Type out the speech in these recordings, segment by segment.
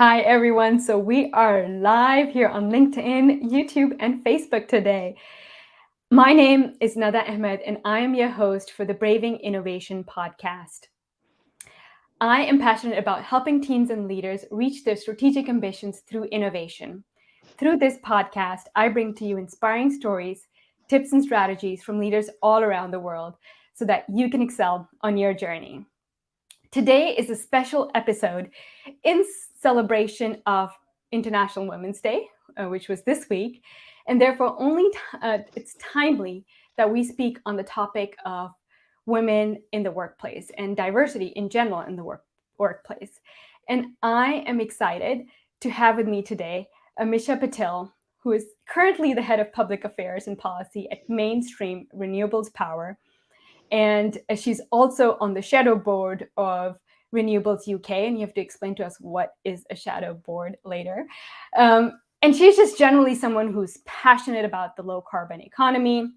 Hi, everyone. So we are live here on LinkedIn, YouTube, and Facebook today. My name is Nada Ahmed, and I am your host for the Braving Innovation podcast. I am passionate about helping teens and leaders reach their strategic ambitions through innovation. Through this podcast, I bring to you inspiring stories, tips, and strategies from leaders all around the world so that you can excel on your journey. Today is a special episode in celebration of International Women's Day, which was this week, and therefore it's timely that we speak on the topic of women in the workplace and diversity in general in the workplace. And I am excited to have with me today Amisha Patel, who is currently the head of public affairs and policy at Mainstream Renewables Power, and she's also on the shadow board of Renewables UK, and you have to explain to us what is a shadow board later. And she's just generally someone who's passionate about the low carbon economy,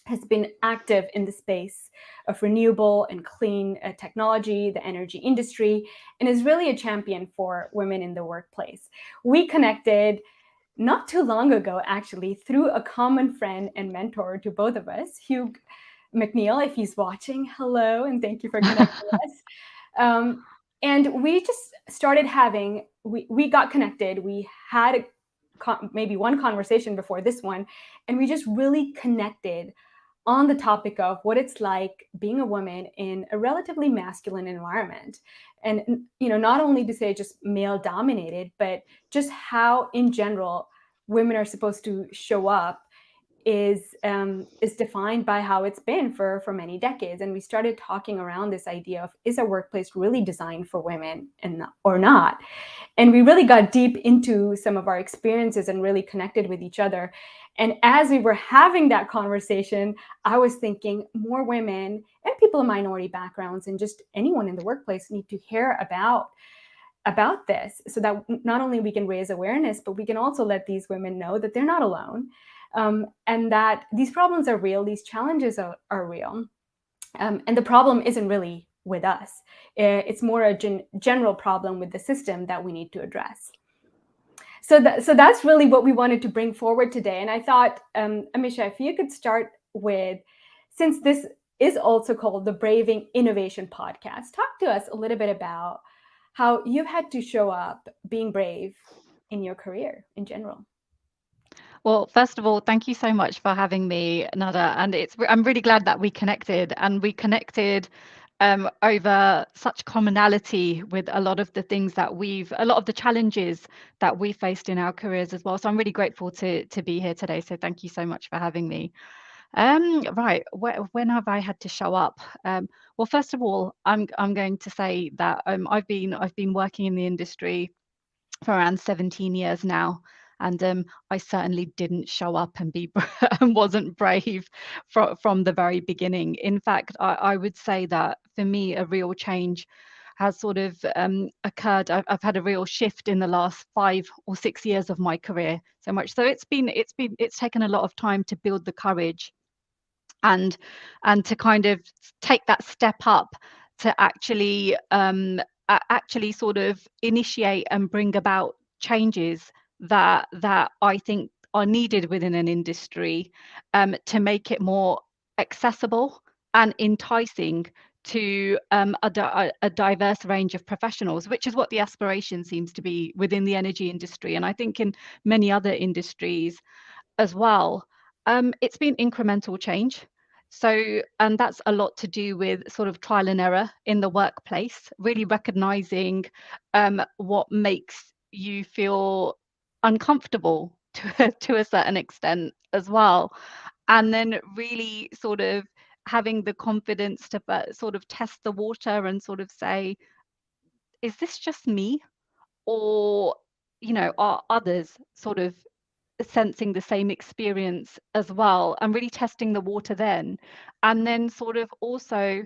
has been active in the space of renewable and clean technology, the energy industry, and is really a champion for women in the workplace. We connected not too long ago, actually, through a common friend and mentor to both of us, Hugh McNeil. If he's watching, hello, and thank you for connecting us. And we just started we got connected. We had maybe one conversation before this one, and we just really connected on the topic of what it's like being a woman in a relatively masculine environment. And, not only to say just male dominated, but just how in general women are supposed to show up is defined by how it's been for many decades. And we started talking around this idea of, is a workplace really designed for women or not? And we really got deep into some of our experiences and really connected with each other. And as we were having that conversation, I was thinking more women and people of minority backgrounds and just anyone in the workplace need to hear about this, so that not only we can raise awareness, but we can also let these women know that they're not alone, and that these problems are real, these challenges are real. And the problem isn't really with us. It's more a general problem with the system that we need to address. So that's really what we wanted to bring forward today. And I thought, Amisha, if you could start with, since this is also called the Braving Innovation Podcast, talk to us a little bit about how you've had to show up being brave in your career in general. Well, first of all, thank you so much for having me, Nada. And I'm really glad that we connected, and we connected over such commonality with a lot of the things that a lot of the challenges that we faced in our careers as well. So I'm really grateful to be here today. So thank you so much for having me. Right, when have I had to show up? Well, first of all, I'm going to say that I've been working in the industry for around 17 years now. And I certainly didn't show up and be and wasn't brave from the very beginning. In fact, I would say that for me, a real change has sort of occurred. I've had a real shift in the last 5 or 6 years of my career. So much so it's taken a lot of time to build the courage and to kind of take that step up to actually sort of initiate and bring about changes that I think are needed within an industry, to make it more accessible and enticing to a diverse range of professionals, which is what the aspiration seems to be within the energy industry, and I think in many other industries as well. It's been incremental change. So, and that's a lot to do with sort of trial and error in the workplace, really recognizing what makes you feel uncomfortable to a certain extent as well. And then really sort of having the confidence to sort of test the water and sort of say, is this just me? Or, are others sort of sensing the same experience as well, and really testing the water then. And then sort of also,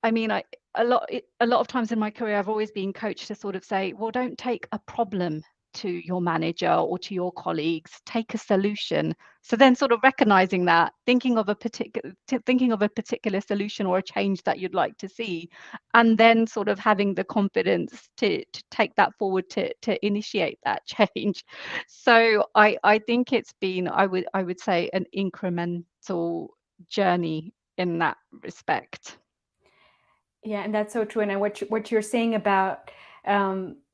I mean, a lot of times in my career I've always been coached to sort of say, well, don't take a problem to your manager or to your colleagues, take a solution. So then sort of recognizing that, thinking of a particular solution or a change that you'd like to see, and then sort of having the confidence to take that forward to initiate that change. So I think it's been, I would say, an incremental journey in that respect. Yeah, and that's so true. And what you're saying about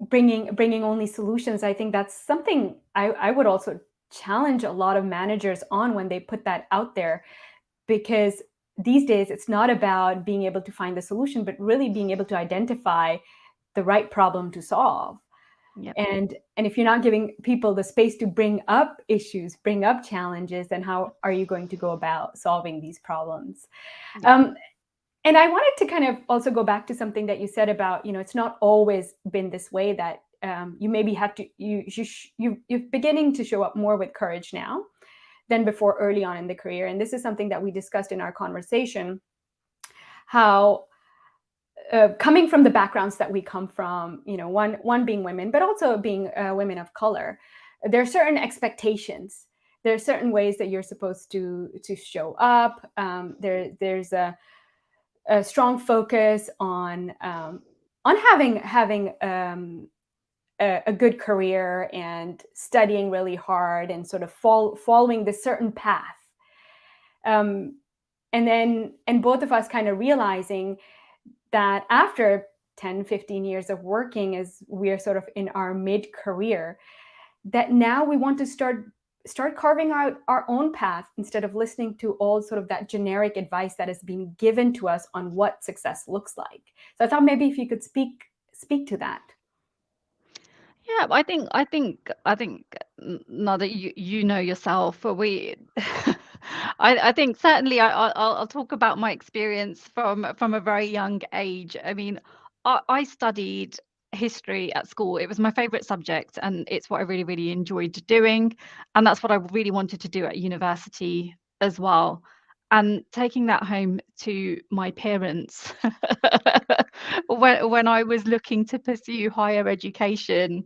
bringing only solutions, I think that's something I would also challenge a lot of managers on when they put that out there, because these days it's not about being able to find the solution, but really being able to identify the right problem to solve. Yep. And if you're not giving people the space to bring up issues, bring up challenges, then how are you going to go about solving these problems? Yep. Um, and I wanted to kind of also go back to something that you said about, it's not always been this way, that you maybe have to, you're beginning to show up more with courage now than before early on in the career. And this is something that we discussed in our conversation, how coming from the backgrounds that we come from, one being women, but also being women of color, there are certain expectations. There are certain ways that you're supposed to show up. There's a strong focus on having a good career and studying really hard and sort of following this certain path. Um, and both of us kind of realizing that after 10-15 years of working, as we're sort of in our mid-career, that now we want to start carving out our own path instead of listening to all sort of that generic advice that has been given to us on what success looks like. So I thought maybe if you could speak to that. Yeah, now that you know yourself, we I think certainly I'll talk about my experience from a very young age. I mean, I studied history at school. It was my favorite subject, and it's what I really, really enjoyed doing, and that's what I really wanted to do at university as well. And taking that home to my parents when I was looking to pursue higher education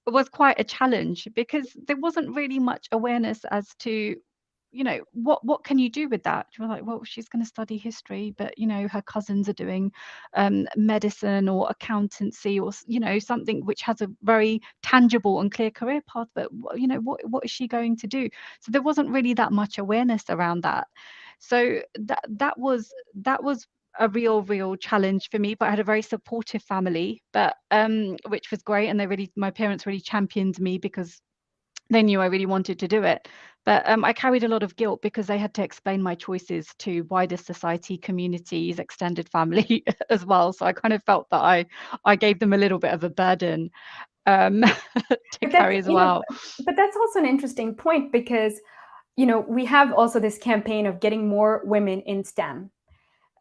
was quite a challenge, because there wasn't really much awareness as to, what can you do with that. You're like, well, she's going to study history, but her cousins are doing medicine or accountancy, or something which has a very tangible and clear career path, but what is she going to do? So there wasn't really that much awareness around that. So that was a real challenge for me, but I had a very supportive family, but which was great, and my parents really championed me because they knew I really wanted to do it. But I carried a lot of guilt because I had to explain my choices to wider society, communities, extended family as well. So I kind of felt that I gave them a little bit of a burden um, to But that's, carry as well. but that's also an interesting point, because we have also this campaign of getting more women in STEM.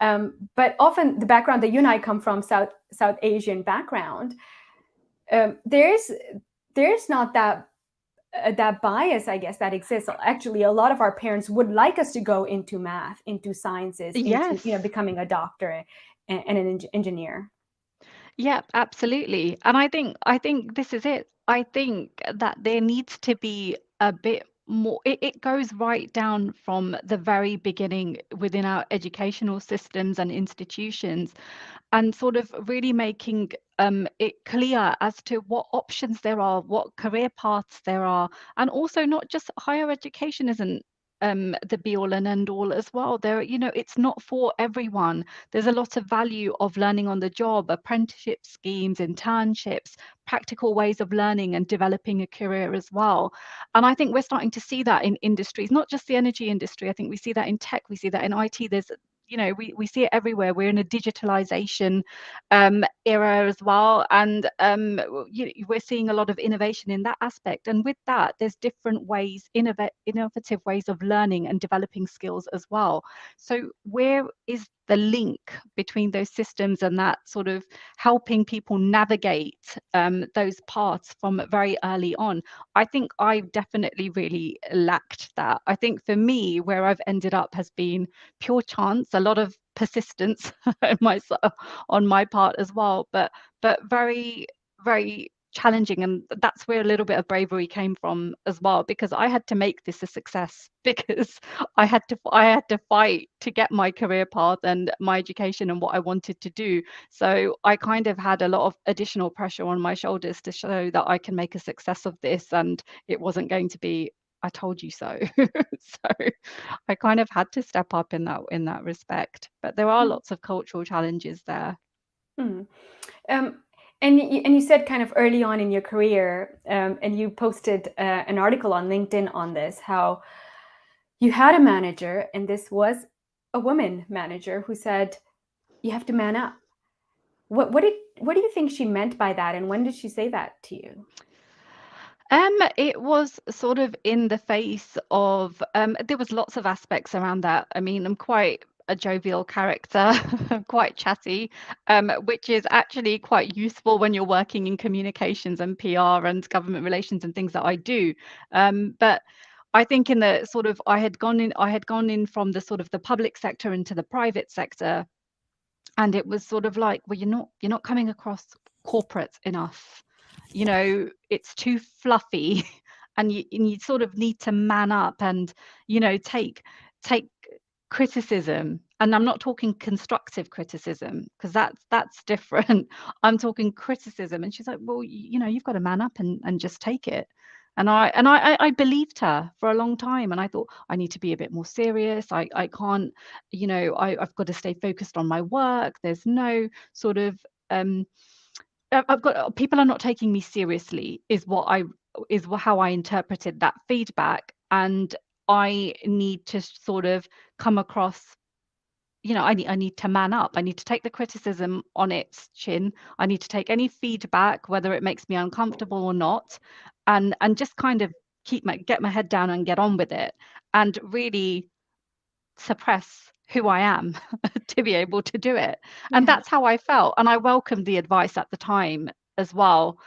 But often the background that you and I come from, South Asian background, there's not that bias, I guess, that exists. Actually, a lot of our parents would like us to go into math, into sciences, into Yes. becoming a doctor and an engineer. Yeah, absolutely. And I think this is it. I think that there needs to be a bit more. It goes right down from the very beginning within our educational systems and institutions, and sort of really making it clear as to what options there are, what career paths there are, and also not just higher education isn't the be all and end all as well. It's not for everyone. There's a lot of value of learning on the job, apprenticeship schemes, internships, practical ways of learning and developing a career as well. And I think we're starting to see that in industries, not just the energy industry. I think we see that in tech, we see that in IT. We see it everywhere. We're in a digitalization era as well, and we're seeing a lot of innovation in that aspect. And with that, there's different ways, innovative ways of learning and developing skills as well. So where is the link between those systems and that sort of helping people navigate those paths from very early on? I think I definitely really lacked that. I think for me, where I've ended up has been pure chance, a lot of persistence myself on my part as well, but very, very challenging, and that's where a little bit of bravery came from as well, because I had to make this a success because I had to fight to get my career path and my education and what I wanted to do. So I kind of had a lot of additional pressure on my shoulders to show that I can make a success of this, and it wasn't going to be I told you so. So I kind of had to step up in that respect. But there are Mm. lots of cultural challenges there. Mm. Um, and you said kind of early on in your career, and you posted an article on LinkedIn on this, how you had a manager, and this was a woman manager who said, "You have to man up." What do you think she meant by that, and when did she say that to you? It was sort of in the face of there was lots of aspects around that. I mean, I'm quite a jovial character, I'm quite chatty, which is actually quite useful when you're working in communications and PR and government relations and things that I do. But I think in the sort of I had gone in from the sort of the public sector into the private sector, and it was sort of like, well, you're not coming across corporate enough, it's too fluffy. And you sort of need to man up and take criticism. And I'm not talking constructive criticism, because that's different. I'm talking criticism. And she's like, well, you've got to man up and just take it. And I believed her for a long time, and I thought, I need to be a bit more serious. I can't, I've got to stay focused on my work. There's no sort of I've got people are not taking me seriously, is how I interpreted that feedback. And I need to sort of come across, I need to man up. I need to take the criticism on its chin. I need to take any feedback, whether it makes me uncomfortable or not, and just kind of get my head down and get on with it, and really suppress who I am to be able to do it. And Yeah. that's how I felt. And I welcomed the advice at the time as well.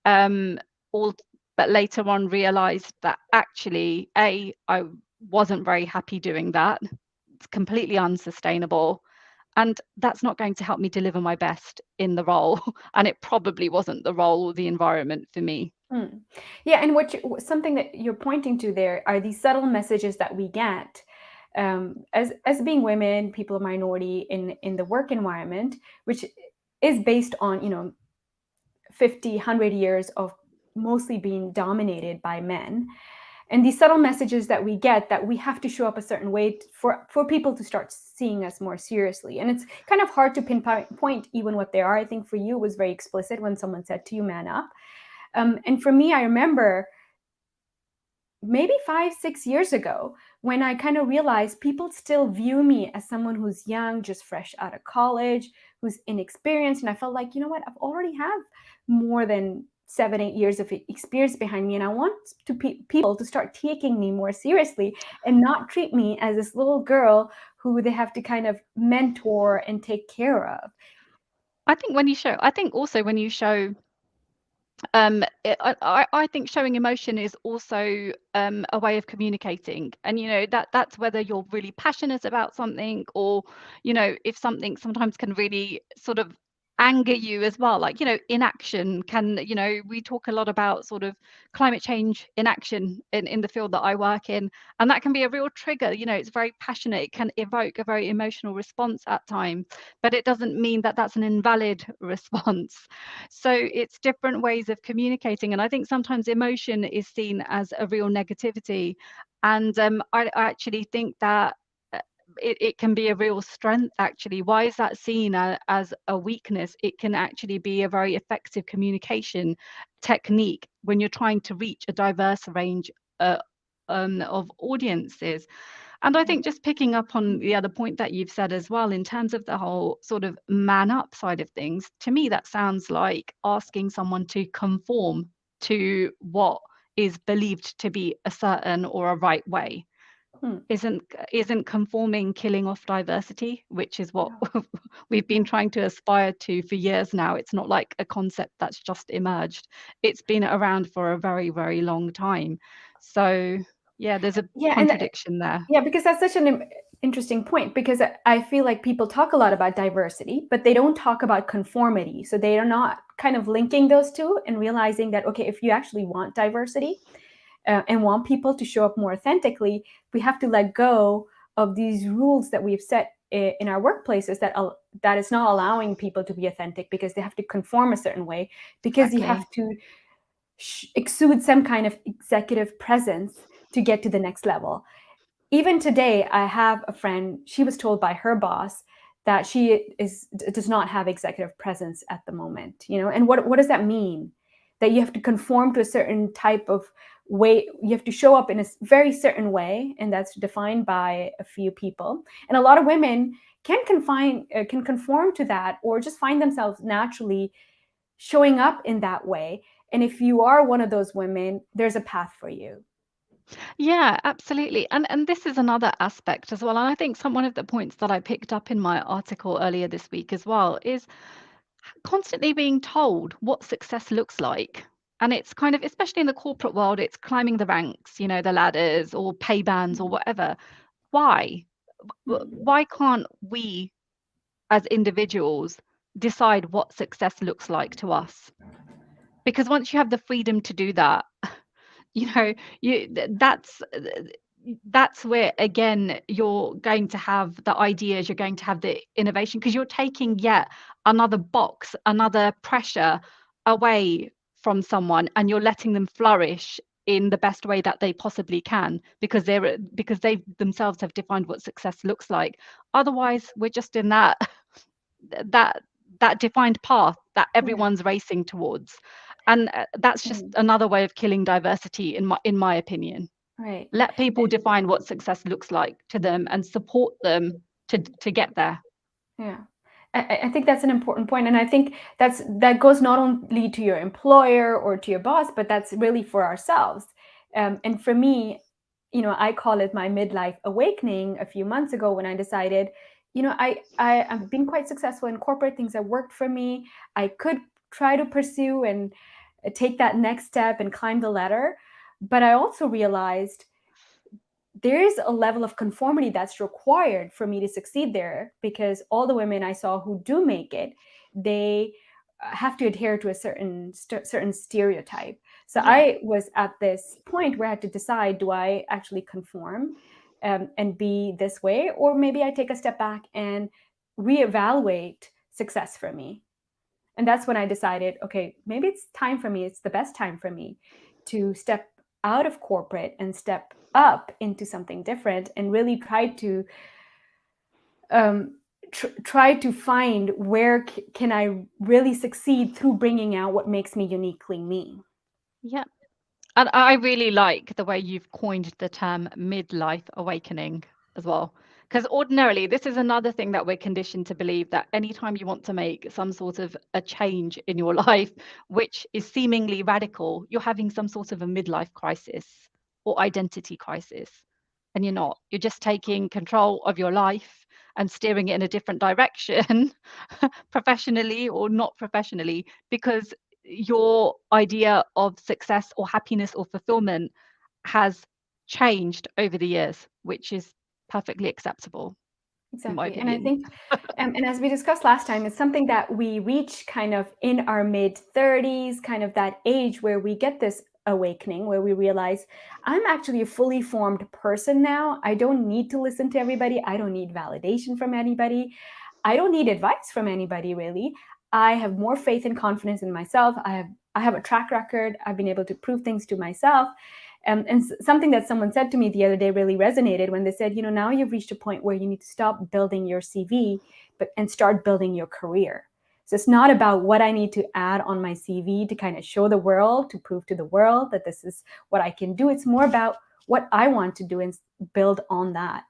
Um, all but later on realized that actually, I wasn't very happy doing that. It's completely unsustainable. And that's not going to help me deliver my best in the role. And it probably wasn't the role or the environment for me. Mm. Yeah, and something that you're pointing to there are these subtle messages that we get, as being women, people of minority in the work environment, which is based on 50, 100 years of mostly being dominated by men. And these subtle messages that we get, that we have to show up a certain way for people to start seeing us more seriously. And it's kind of hard to pinpoint even what they are. I think for you it was very explicit when someone said to you, "Man up." And for me, I remember maybe 5, 6 years ago, when I kind of realized people still view me as someone who's young, just fresh out of college, who's inexperienced. And I felt like, you know what, I've already have more than 7, 8 years of experience behind me. And I want people to start taking me more seriously and not treat me as this little girl who they have to kind of mentor and take care of. I think also when you show I think showing emotion is also a way of communicating. And that's whether you're really passionate about something, or if something sometimes can really sort of anger you as well. Like, inaction can, we talk a lot about sort of climate change inaction in the field that I work in, and that can be a real trigger. It's very passionate, it can evoke a very emotional response at times, but it doesn't mean that that's an invalid response. So it's different ways of communicating. And I think sometimes emotion is seen as a real negativity. And I actually think that it can be a real strength, actually. Why is that seen as a weakness? It can actually be a very effective communication technique when you're trying to reach a diverse range of audiences. And I think just picking up on the other point that you've said as well, in terms of the whole sort of man up side of things, to me, that sounds like asking someone to conform to what is believed to be a certain or a right way. Hmm. Isn't conforming killing off diversity, which is what Yeah. we've been Yeah. trying to aspire to for years now. It's not like a concept that's just emerged. It's been around for a very, very long time. So yeah, there's a Yeah, and contradiction there. yeah, because that's such an interesting point, because I feel like people talk a lot about diversity, but they don't talk about conformity. So they are not kind of linking those two and realizing that, okay, if you actually want diversity and want people to show up more authentically, we have to let go of these rules that we've set in our workplaces that is not allowing people to be authentic because they have to conform a certain way, because you Exactly. have to exude some kind of executive presence to get to the next level. Even today, I have a friend, she was told by her boss that does not have executive presence at the moment, and what does that mean? That you have to conform to a certain type of way, you have to show up in a very certain way, and that's defined by a few people. And a lot of women can conform to that, or just find themselves naturally showing up in that way. And if you are one of those women, there's a path for you. Yeah, absolutely. And this is another aspect as well. And I think one of the points that I picked up in my article earlier this week as well is constantly being told what success looks like. And it's kind of, especially in the corporate world, it's climbing the ranks, the ladders or pay bands or whatever. Why? Why can't we as individuals decide what success looks like to us? Because once you have the freedom to do that, you know that's where again you're going to have the ideas, you're going to have the innovation, because you're taking yet another box, another pressure away from someone, and you're letting them flourish in the best way that they possibly can, because they themselves have defined what success looks like. Otherwise we're just in that that defined path that Right. everyone's racing towards, and that's just Right. another way of killing diversity in my opinion. Right. Let people define what success looks like to them and support them to get there. Yeah. I think that's an important point, and I think that goes not only to your employer or to your boss, but that's really for ourselves. And for me, I call it my midlife awakening a few months ago when I decided, I've been quite successful in corporate, things that worked for me. I could try to pursue and take that next step and climb the ladder, but I also realized there is a level of conformity that's required for me to succeed there, because all the women I saw who do make it, they have to adhere to a certain stereotype. So Yeah. I was at this point where I had to decide, do I actually conform and be this way, or maybe I take a step back and reevaluate success for me. And that's when I decided, okay, maybe it's time for me, it's the best time for me to step out of corporate and step up into something different, and really um, try to find where can I really succeed through bringing out what makes me uniquely me. Yeah. And I really like the way you've coined the term midlife awakening as well. Because ordinarily, this is another thing that we're conditioned to believe, that anytime you want to make some sort of a change in your life, which is seemingly radical, you're having some sort of a midlife crisis or identity crisis. And you're not. You're just taking control of your life and steering it in a different direction, professionally or not professionally, because your idea of success or happiness or fulfillment has changed over the years, which is perfectly acceptable, in my Exactly. And I opinion. think, and as we discussed last time, it's something that we reach kind of in our mid 30s, kind of that age where we get this awakening, where we realize I'm actually a fully formed person now. I don't need to listen to everybody. I don't need validation from anybody. I don't need advice from anybody, really. I have more faith and confidence in myself. I have a track record. I've been able to prove things to myself. And something that someone said to me the other day really resonated when they said, now you've reached a point where you need to stop building your CV, and start building your career. So it's not about what I need to add on my CV to kind of show the world, to prove to the world that this is what I can do. It's more about what I want to do and build on that.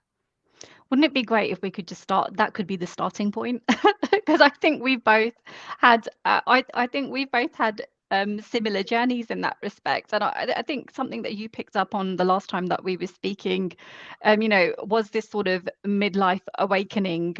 Wouldn't it be great if we could just start? That could be the starting point, because I think we've both had. I think we've both had similar journeys in that respect, and I think something that you picked up on the last time that we were speaking, was this sort of midlife awakening,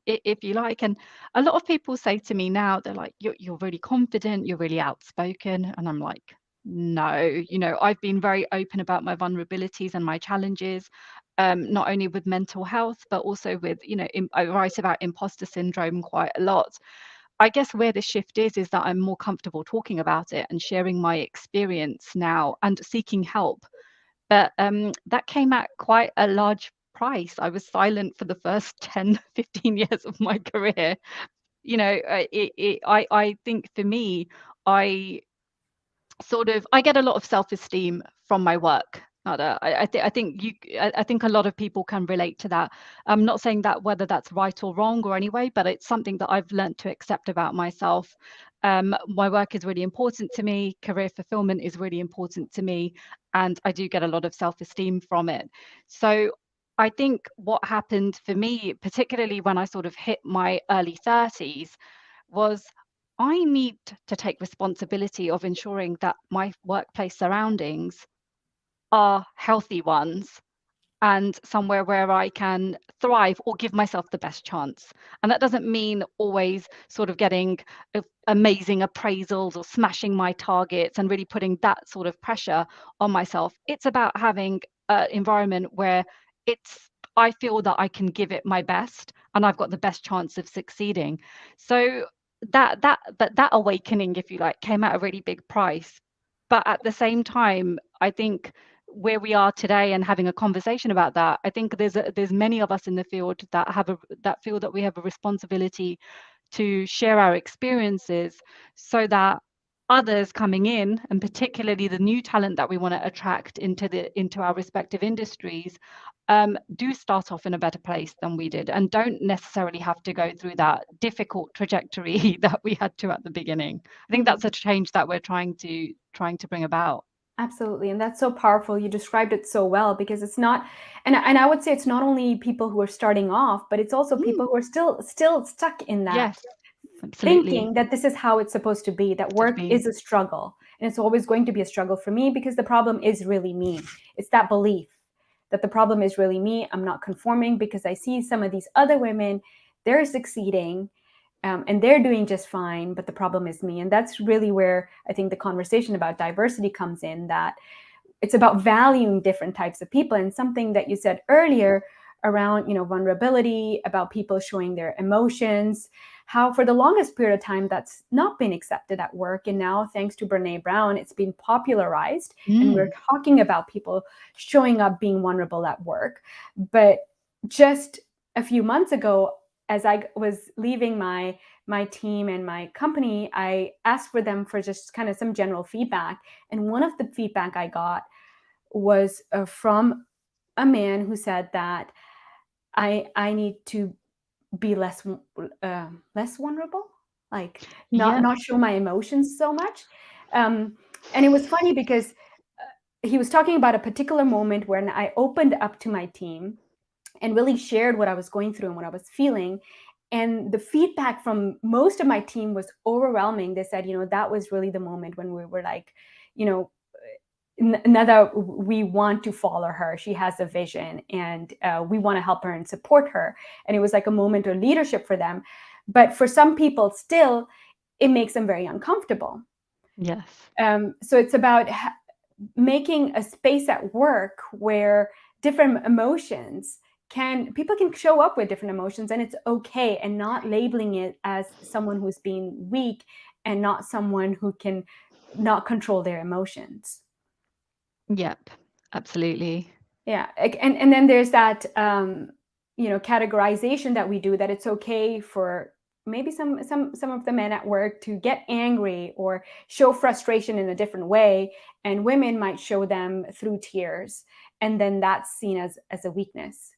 if you like. And a lot of people say to me now, they're like, "You're really confident, you're really outspoken," and I'm like, no, I've been very open about my vulnerabilities and my challenges, not only with mental health, but also with, I write about imposter syndrome quite a lot. I guess where the shift is that I'm more comfortable talking about it and sharing my experience now and seeking help. But that came at quite a large price. I was silent for the first 10, 15 years of my career. You know, I think for me, I I get a lot of self-esteem from my work. Nada. I think a lot of people can relate to that. I'm not saying that whether that's right or wrong or anyway, but it's something that I've learned to accept about myself. My work is really important to me. Career fulfillment is really important to me, and I do get a lot of self-esteem from it. So I think what happened for me, particularly when I sort of hit my early 30s, was I need to take responsibility of ensuring that my workplace surroundings are healthy ones and somewhere where I can thrive or give myself the best chance. And that doesn't mean always sort of getting amazing appraisals or smashing my targets and really putting that sort of pressure on myself. It's about having an environment where it's I feel that I can give it my best and I've got the best chance of succeeding. So that awakening, if you like, came at a really big price. But at the same time, I think where we are today and having a conversation about that, I think there's many of us in the field that that feel that we have a responsibility to share our experiences so that others coming in, and particularly the new talent that we want to attract into our respective industries, do start off in a better place than we did and don't necessarily have to go through that difficult trajectory that we had to at the beginning. I think that's a change that we're trying to bring about. Absolutely. And that's so powerful. You described it so well because it's not, and I would say it's not only people who are starting off, but it's also Mm, people who are still stuck in that yes, absolutely. thinking that this is how it's supposed to be, that To work be. is a struggle. And it's always going to be a struggle for me because the problem is really me. It's that belief that the problem is really me. I'm not conforming because I see some of these other women, they're succeeding, and they're doing just fine, but the problem is me. And that's really where I think the conversation about diversity comes in, that it's about valuing different types of people. And something that you said earlier around, vulnerability, about people showing their emotions, how for the longest period of time that's not been accepted at work, and now thanks to Brene Brown it's been popularized, and we're Mm, talking about people showing up, being vulnerable at work. But just a few months ago, as I was leaving my team and my company, I asked for them for just kind of some general feedback. And one of the feedback I got was from a man who said that I need to be less vulnerable, like not yep. not show my emotions so much. Um, and it was funny because he was talking about a particular moment when I opened up to my team and really shared what I was going through and what I was feeling. And the feedback from most of my team was overwhelming. They said, that was really the moment when we were like, you know, Nada, we want to follow her. She has a vision, and we want to help her and support her. And it was like a moment of leadership for them. But for some people, still, it makes them very uncomfortable. Yes. So it's about making a space at work where different emotions people can show up with different emotions, and it's okay, and not labeling it as someone who's being weak and not someone who can not control their emotions. Yep. Absolutely. Yeah, and then there's that categorization that we do, that it's okay for maybe some of the men at work to get angry or show frustration in a different way, and women might show them through tears, and then that's seen as a weakness,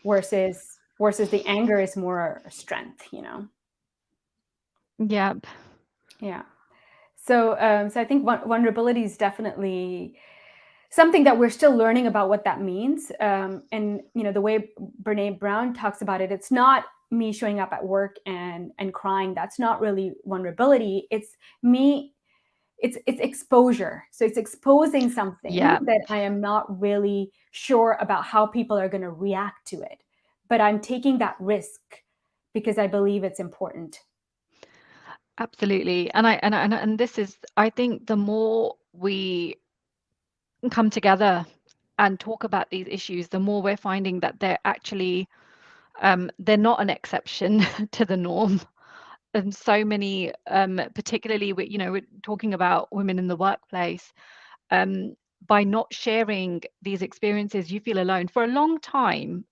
versus the anger is more strength. Yep. Yeah. So I think vulnerability is definitely something that we're still learning about what that means. And the way Brene Brown talks about it, it's not me showing up at work and crying. That's not really vulnerability. It's me. It's exposure. So it's exposing something Yep. that I am not really sure about how people are going to react to it, but I'm taking that risk because I believe it's important. Absolutely. And this is, I think the more we come together and talk about these issues, the more we're finding that they're actually they're not an exception to the norm. so many, particularly with, we're talking about women in the workplace, um, by not sharing these experiences, you feel alone. For a long time,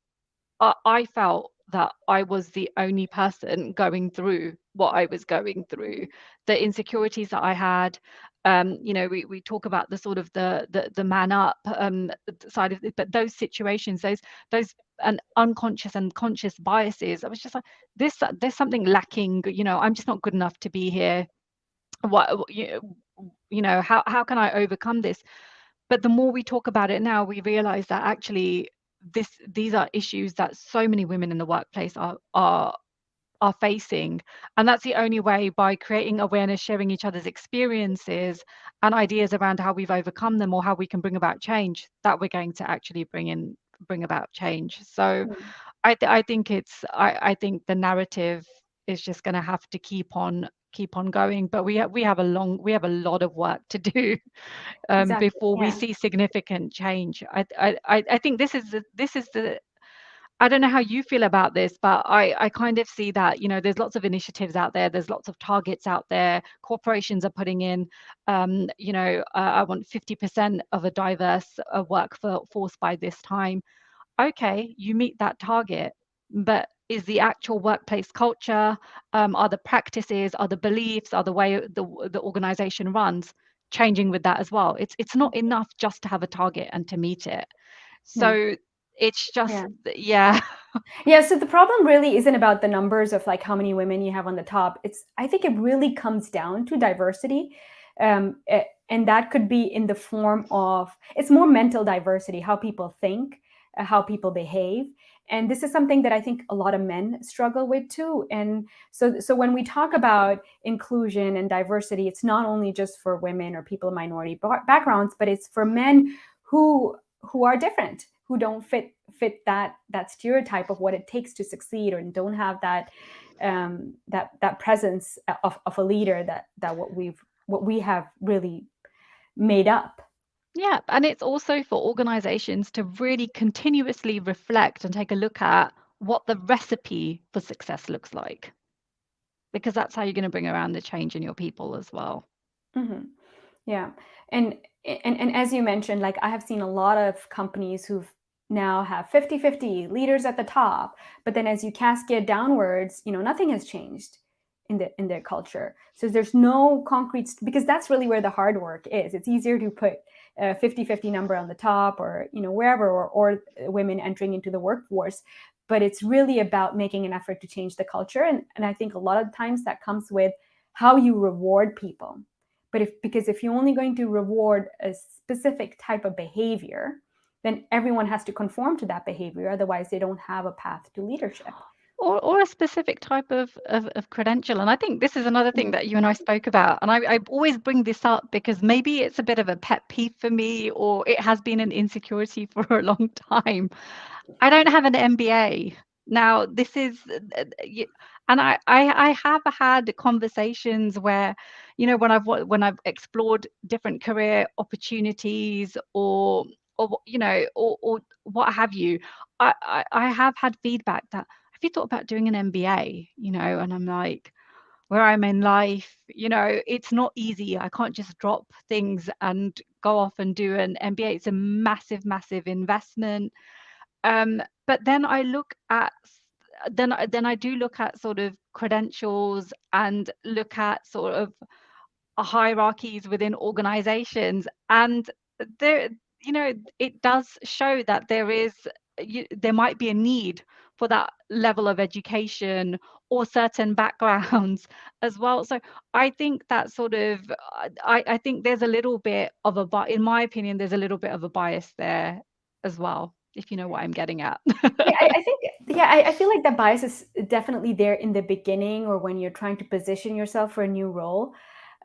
I felt that I was the only person going through what I was going through, the insecurities that I had. We talk about the sort of the man up side of it, but those situations, those and unconscious and conscious biases, I was just like, there's something lacking. I'm just not good enough to be here. What how can I overcome this? But the more we talk about it now, we realize that actually these are issues that so many women in the workplace are facing. And that's the only way, by creating awareness, sharing each other's experiences and ideas around how we've overcome them or how we can bring about change, that we're going to actually bring about change. So Mm. I think I think the narrative is just going to have to keep on going, but we have a lot of work to do Exactly. before we Yeah. see significant change. I think this is the I don't know how you feel about this, but I kind of see that, there's lots of initiatives out there, there's lots of targets out there. Corporations are putting in, I want 50% of a diverse workforce by this time. Okay, you meet that target, but is the actual workplace culture, are the practices, are the beliefs, are the way the organization runs changing with that as well? It's not enough just to have a target and to meet it. No. So it's just, Yeah. yeah. Yeah, so the problem really isn't about the numbers of like how many women you have on the top. I think it really comes down to diversity. And that could be in the form of, it's more mental diversity, how people think, how people behave. And this is something that I think a lot of men struggle with too. And so when we talk about inclusion and diversity, it's not only just for women or people of minority backgrounds, but it's for men who are different, who don't fit that stereotype of what it takes to succeed, or don't have that presence of a leader that what we have really made up. Yeah, and it's also for organizations to really continuously reflect and take a look at what the recipe for success looks like, because that's how you're going to bring around the change in your people as well. Hmm. Yeah. and and as you mentioned, like I have seen a lot of companies who've now have 50-50 leaders at the top, but then as you cascade downwards, nothing has changed in their culture. So there's no concrete, because that's really where the hard work is. It's easier to put a 50-50 number on the top, or wherever, or women entering into the workforce, but it's really about making an effort to change the culture. And I think a lot of times that comes with how you reward people. Because if you're only going to reward a specific type of behavior, then everyone has to conform to that behavior. Otherwise, they don't have a path to leadership. Or a specific type of credential. And I think this is another thing that you and I spoke about. And I always bring this up because maybe it's a bit of a pet peeve for me, or it has been an insecurity for a long time. I don't have an MBA. Now, this is, and I have had conversations where, when I've explored different career opportunities, or what have you, I have had feedback that, have you thought about doing an MBA? And I'm like, where I'm in life, it's not easy. I can't just drop things and go off and do an MBA. It's a massive, massive investment. But then I do look at sort of credentials and look at sort of hierarchies within organizations, and there it does show that there might be a need for that level of education or certain backgrounds as well. So I think that sort of I think there's a little bit of in my opinion, there's a little bit of a bias there as well, if you know what I'm getting at. Yeah, I think, yeah, I feel like that bias is definitely there in the beginning, or when you're trying to position yourself for a new role.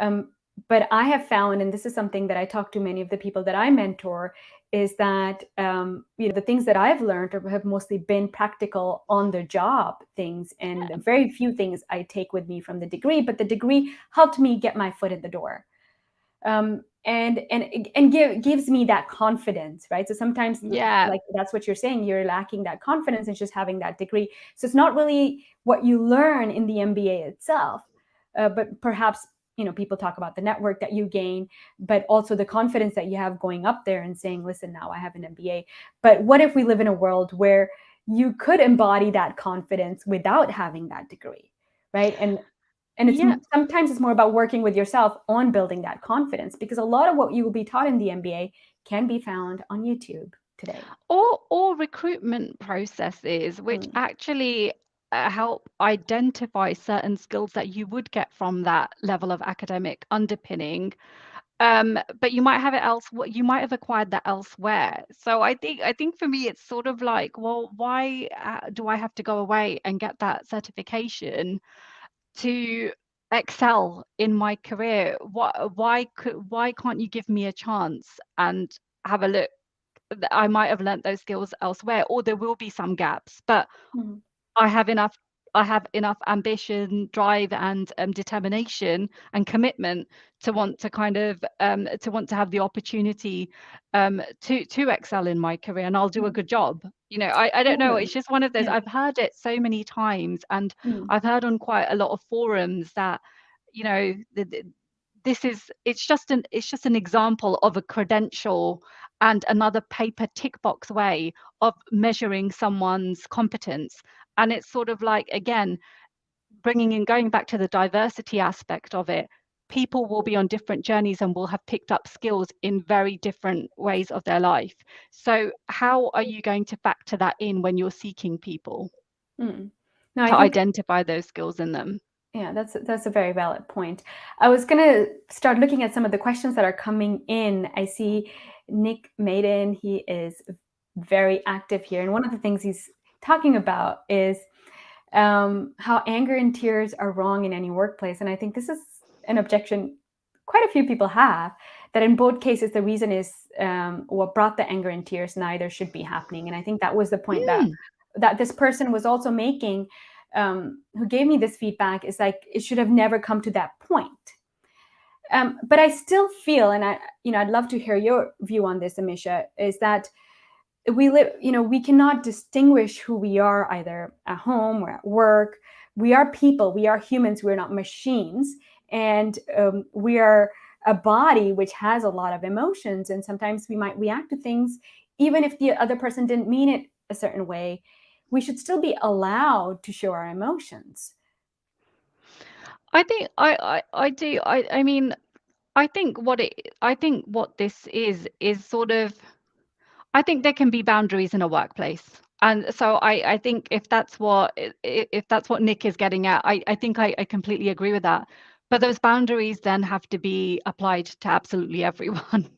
Um, but I have found, and this is something that I talk to many of the people that I mentor, is that the things that I've learned have mostly been practical on the job things, and very few things I take with me from the degree. But the degree helped me get my foot in the door. and gives me that confidence, right? So sometimes, Yeah. like that's what you're saying, you're lacking that confidence and just having that degree. So it's not really what you learn in the MBA itself, but perhaps, people talk about the network that you gain, but also the confidence that you have going up there and saying, listen, now I have an MBA. But what if we live in a world where you could embody that confidence without having that degree, right? And it's Yeah. sometimes it's more about working with yourself on building that confidence, because a lot of what you will be taught in the MBA can be found on YouTube today. Or recruitment processes which Mm, actually help identify certain skills that you would get from that level of academic underpinning, but you might have it else, you might have acquired that elsewhere. So I think for me it's sort of like, well, why do I have to go away and get that certification to excel in my career? Why can't you give me a chance and have a look? I might have learnt those skills elsewhere, or there will be some gaps, but mm, I have enough I have enough ambition, drive, and determination and commitment to want to kind of to want to have the opportunity to excel in my career, and I'll do a mm. good job. I don't know. Totally. It's just one of those. Yeah. I've heard it so many times, and Mm, I've heard on quite a lot of forums that you know the, it's just an example of a credential and another paper tick box way of measuring someone's competence. And it's sort of like, again, bringing in, going back to the diversity aspect of it, people will be on different journeys and will have picked up skills in very different ways of their life. So how are you going to factor that in when you're seeking people mm. No, I to think, identify those skills in them? yeah, that's a very valid point. I was gonna start looking at some of the questions that are coming in. I see Nick Maiden, he is very active here, and one of the things he's talking about is how anger and tears are wrong in any workplace. And I think this is an objection quite a few people have, that in both cases, the reason is what brought the anger and tears neither should be happening. And I think that was the point Mm. that this person was also making, who gave me this feedback, is like, it should have never come to that point. But I still feel, and I'd love to hear your view on this, Amisha, is that we live, we cannot distinguish who we are either at home or at work. We are people, we are humans, we're not machines. And we are a body which has a lot of emotions, and sometimes we might react to things even if the other person didn't mean it a certain way. We should still be allowed to show our emotions. I think I do. I mean, I think what this is sort of, I think there can be boundaries in a workplace. And so I think if that's what Nick is getting at, I think I completely agree with that. But those boundaries then have to be applied to absolutely everyone.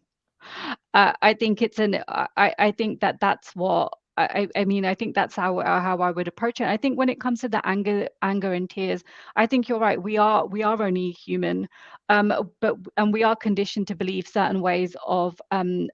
I think it's an I think that's what I mean, I think that's how I would approach it. I think when it comes to the anger and tears, I think you're right. We are only human, but we are conditioned to believe certain ways of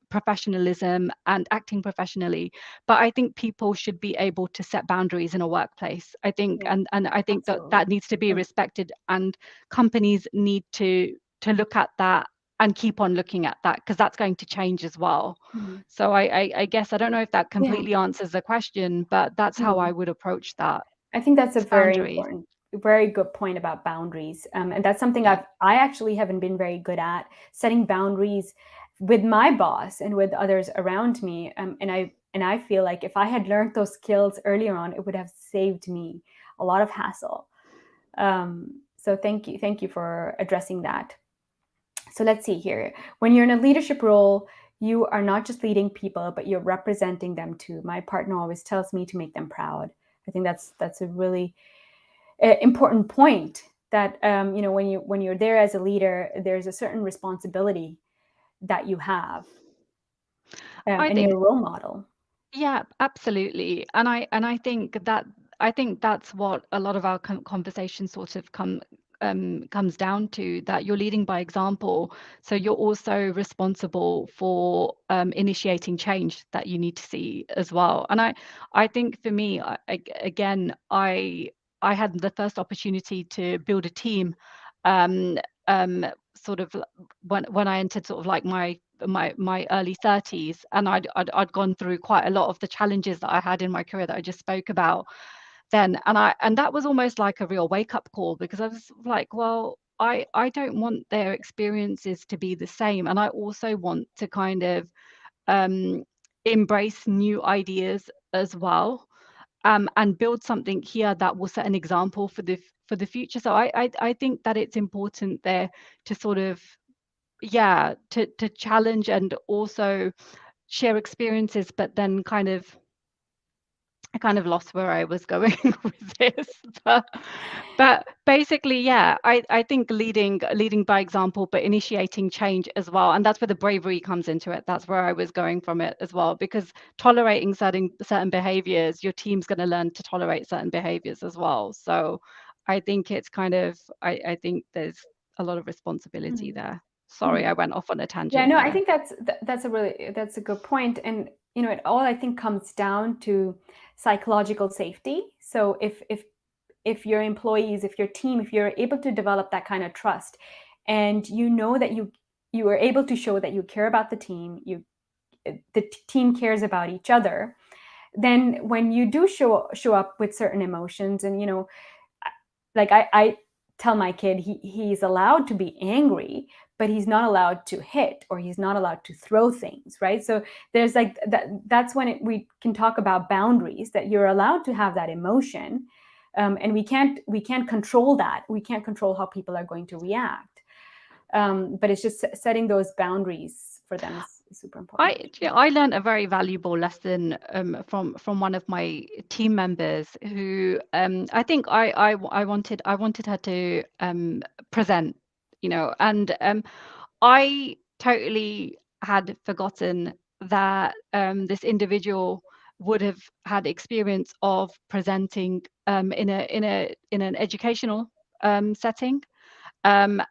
professionalism and acting professionally. But I think people should be able to set boundaries in a workplace. I think, Yeah, and I think that absolutely. that needs to be Mm, respected, and companies need to look at that and keep on looking at that, because that's going to change as well. mm. So I guess I don't know if that Yeah. completely answers the question, but that's how I Mm. would approach that. I think that's a It's very boundaries. important, very good point about boundaries, and that's something Yeah. I actually haven't been very good at, setting boundaries with my boss and with others around me. And I feel like if I had learned those skills earlier on, it would have saved me a lot of hassle. So thank you for addressing that. So let's see here. When you're in a leadership role, you are not just leading people, but you're representing them too. My partner always tells me to make them proud. I think that's a really important point, that when you're there as a leader, there's a certain responsibility that you have, I and you're think, a role model. yeah, absolutely. And I think that's what a lot of our conversation sort of comes down to, that you're leading by example. So you're also responsible for initiating change that you need to see as well. And I think for me, again, I had the first opportunity to build a team, sort of when I entered sort of like my early 30s, and I'd gone through quite a lot of the challenges that I had in my career that I just spoke about then. And that was almost like a real wake up call, because I was like, well, I don't want their experiences to be the same, and I also want to kind of um, embrace new ideas as well, and build something here that will set an example for the future. So I think that it's important there to sort of, yeah, to challenge and also share experiences, but then I kind of lost where I was going with this, but basically, yeah, I think leading by example, but initiating change as well, and that's where the bravery comes into it. That's where I was going from it as well, because tolerating certain behaviors, your team's going to learn to tolerate certain behaviors as well. So, I think it's kind of I think there's a lot of responsibility Mhm. there. Sorry, Mhm. I went off on a Yeah, tangent no, I there. think that's a good point, and it all I think comes down to psychological safety. So if your employees, if your team, if you're able to develop that kind of trust, and that you are able to show that you care about the team, the team cares about each other, then when you do show up with certain emotions, and like I tell my kid, he's allowed to be angry, but he's not allowed to hit, or he's not allowed to throw things, right? So there's like that's when we can talk about boundaries, that you're allowed to have that emotion, and we can't control that. We can't control how people are going to react, but it's just setting those boundaries for them is super important. I learned a very valuable lesson from one of my team members who I think I wanted her to present, and I totally had forgotten that this individual would have had experience of presenting in an educational setting,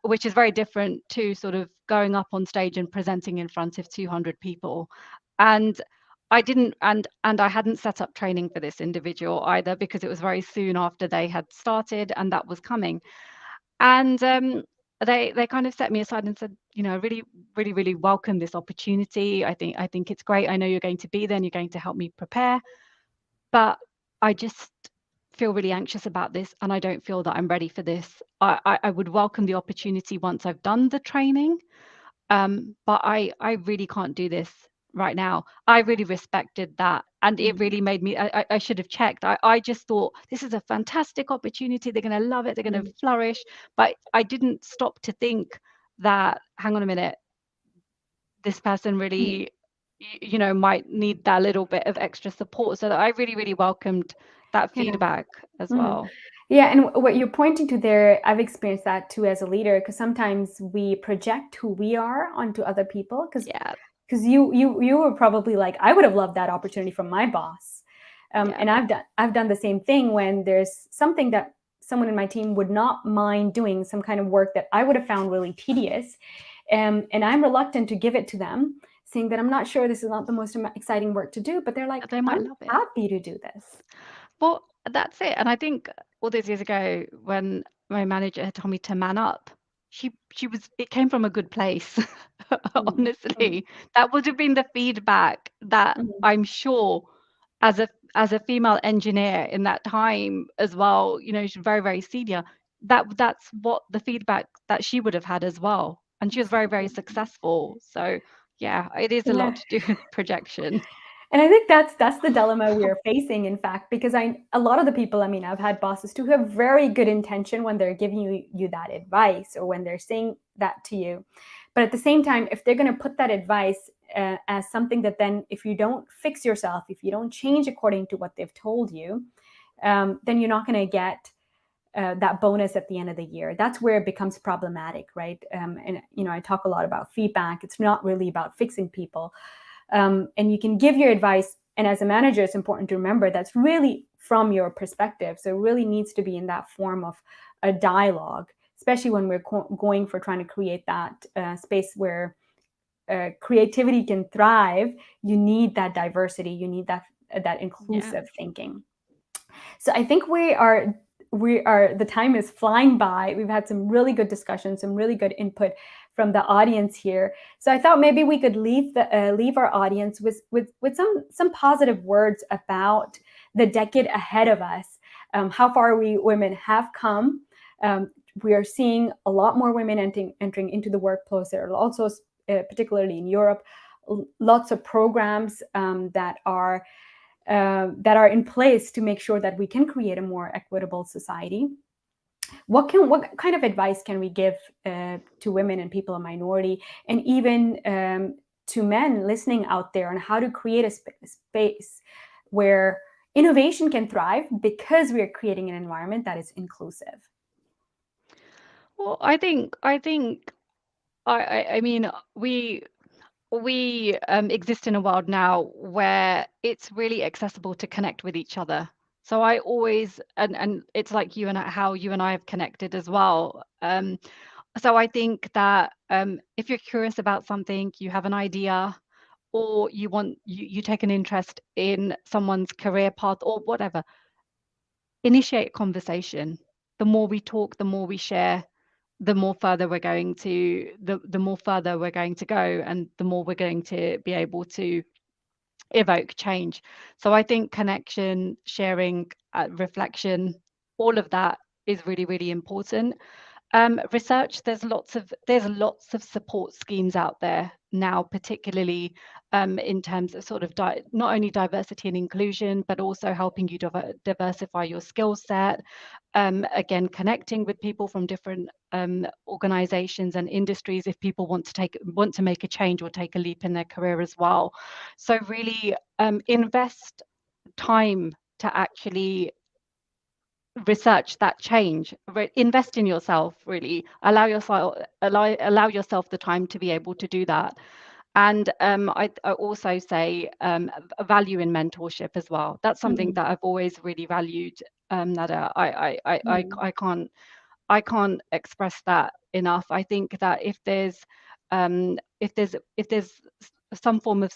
which is very different to sort of going up on stage and presenting in front of 200 people. And I hadn't set up training for this individual either, because it was very soon after they had started and that was coming. And they kind of set me aside and said, really, really, really welcome this opportunity. I think it's great. I know you're going to be there and you're going to help me prepare, but I just feel really anxious about this, and I don't feel that I'm ready for this. I would welcome the opportunity once I've done the training, but I really can't do this right now. I really respected that, and it Mm-hmm. really made me. I should have checked. I just thought this is a fantastic opportunity. They're going to love it. They're going to flourish. But I didn't stop to think that, hang on a minute, this person really, might need that little bit of extra support. So that I really, really welcomed that Yeah. feedback as Mhm. well. Yeah, and what you're pointing to there, I've experienced that too as a leader, because sometimes we project who we are onto other people, because Yeah, you were probably like, I would have loved that opportunity from my boss, yeah. and I've done the same thing when there's something that someone in my team would not mind doing, some kind of work that I would have found really tedious, and I'm reluctant to give it to them, saying that I'm not sure, this is not the most exciting work to do, but they're like, They might I'm love it. happy to do this. Well, that's it. And I think all those years ago, when my manager had told me to man up, it came from a good place. Mm, mm, Honestly, that would have been the feedback that mm. I'm sure, as a female engineer in that time as well, she's very, very senior. That's what the feedback that she would have had as well. And she was very, very Absolutely. successful. So yeah, it is a Yeah. lot to do with projection. And I think that's the dilemma we are facing, in fact, because a lot of the people, I mean, I've had bosses too who have very good intention when they're giving you that advice, or when they're saying that to you. But at the same time, if they're going to put that advice as something that, then if you don't fix yourself, if you don't change according to what they've told you, then you're not going to get that bonus at the end of the year. That's where it becomes problematic, right? And I talk a lot about feedback. It's not really about fixing people, and you can give your advice. And as a manager, it's important to remember that's really from your perspective. So it really needs to be in that form of a dialogue, especially when we're going for trying to create that space where creativity can thrive. You need that diversity. You need that Yeah. inclusive thinking. So I think the time is flying by. We've had some really good discussions, some really good input from the audience here. So I thought maybe we could leave our audience with some positive words about the decade ahead of us. How far we women have come. We are seeing a lot more women entering into the workforce. There are also, particularly in Europe, lots of programs that are in place to make sure that we can create a more equitable society. What kind of advice can we give to women and people of minority, and even to men listening out there, on how to create a space where innovation can thrive because we are creating an environment that is inclusive? Well, I mean, we exist in a world now where it's really accessible to connect with each other. So I always, and it's like you and how you and I have connected as well. So I think that if you're curious about something, you have an idea, or you take an interest in someone's career path or whatever, initiate conversation. The more we talk, the more we share, the more further we're going to go, and the more we're going to be able to evoke change. So I think connection, sharing, reflection, all of that is really, really important. Research, there's lots of support schemes out there now, particularly in terms of sort of not only diversity and inclusion, but also helping you diversify your skill set. Again, connecting with people from different organizations and industries if people want to make a change or take a leap in their career as well. So really invest time to actually research that change. Invest in yourself, really allow yourself the time to be able to do that. And I also say a value in mentorship as well. That's something Mm, that I've always really valued. Nada, mm, I can't express that enough. I think that if there's some form of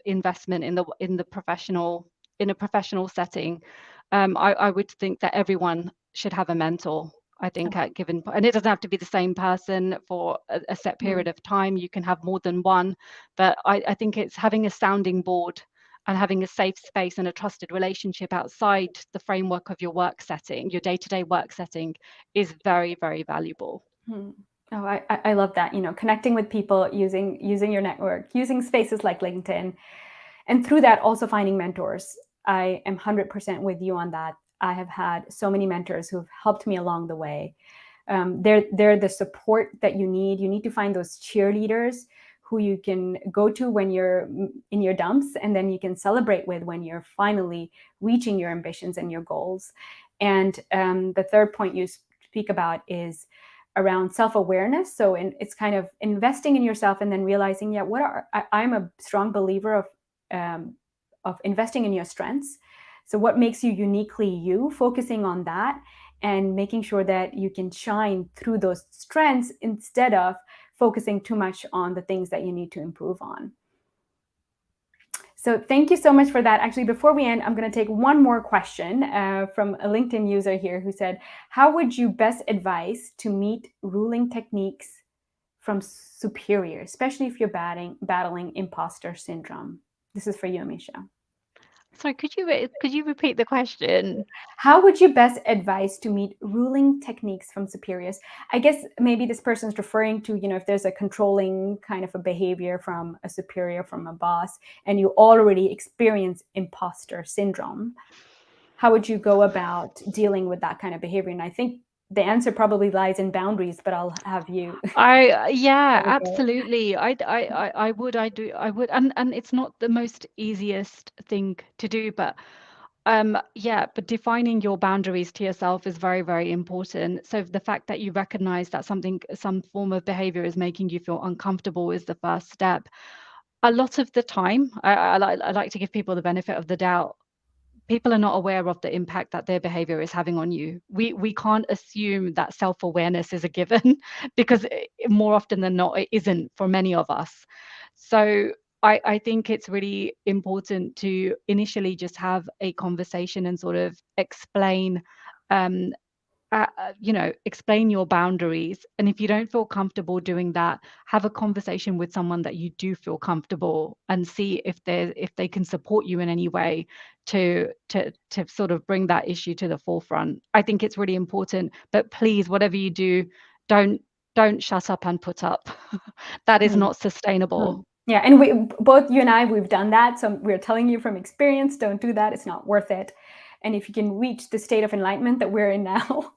investment in the in a professional setting, I would think that everyone should have a mentor. I think at given, and it doesn't have to be the same person for a set period mm. of time. You can have more than one, but I think it's having a sounding board and having a safe space and a trusted relationship outside the framework of your work setting, your day-to-day work setting, is very, very valuable. Hmm. Oh, I love that. Connecting with people, using your network, using spaces like LinkedIn, and through that also finding mentors. I am 100% with you on that. I have had so many mentors who've helped me along the way. They're the support that you need. You need to find those cheerleaders who you can go to when you're in your dumps, and then you can celebrate with when you're finally reaching your ambitions and your goals. And the third point you speak about is around self-awareness. So it's kind of investing in yourself, and then realizing, yeah, I'm a strong believer of investing in your strengths. So what makes you uniquely you, focusing on that, and making sure that you can shine through those strengths instead of focusing too much on the things that you need to improve on. So thank you so much for that. Actually, before we end, I'm going to take one more question from a LinkedIn user here who said, how would you best advise to meet ruling techniques from superiors, especially if you're battling imposter syndrome? This is for you, Amisha. Sorry, could you repeat the question? How would you best advise to meet ruling techniques from superiors? I guess maybe this person's referring to, if there's a controlling kind of a behavior from a superior, from a boss, and you already experience imposter syndrome. How would you go about dealing with that kind of behavior? And I think the answer probably lies in boundaries, but I'll have you Yeah, have a go. absolutely. I would, and it's not the most easiest thing to do, but yeah, but defining your boundaries to yourself is very, very important. So the fact that you recognize that some form of behavior is making you feel uncomfortable is the first step. A lot of the time, I like to give people the benefit of the doubt. People are not aware of the impact that their behavior is having on you. We can't assume that self-awareness is a given because more often than not, it isn't for many of us. So I think it's really important to initially just have a conversation and sort of explain um, explain your boundaries. And if you don't feel comfortable doing that, have a conversation with someone that you do feel comfortable, and see if they can support you in any way to sort of bring that issue to the forefront. I think it's really important. But please, whatever you do, don't don't shut up and put up. That is Mm. not sustainable. Yeah, and we both, you and I, we've done that. So we're telling you from experience, don't do that. It's not worth it. And if you can reach the state of enlightenment that we're in now,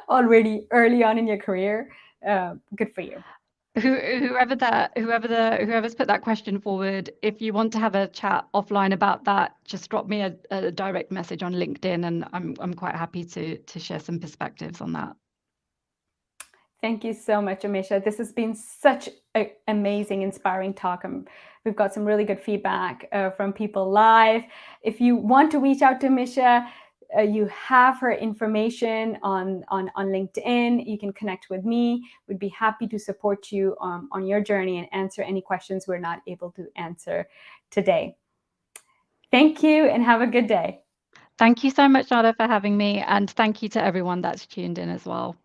already early on in your career, good for you. Whoever's put that question forward, if you want to have a chat offline about that, just drop me a direct message on LinkedIn, and I'm quite happy to share some perspectives on that. Thank you so much, Amisha. This has been such an amazing, inspiring talk. We've got some really good feedback from people live. If you want to reach out to Amisha, you have her information on LinkedIn. You can connect with me. We'd be happy to support you on your journey and answer any questions we're not able to answer today. Thank you and have a good day. Thank you so much, Nada, for having me, and thank you to everyone that's tuned in as well.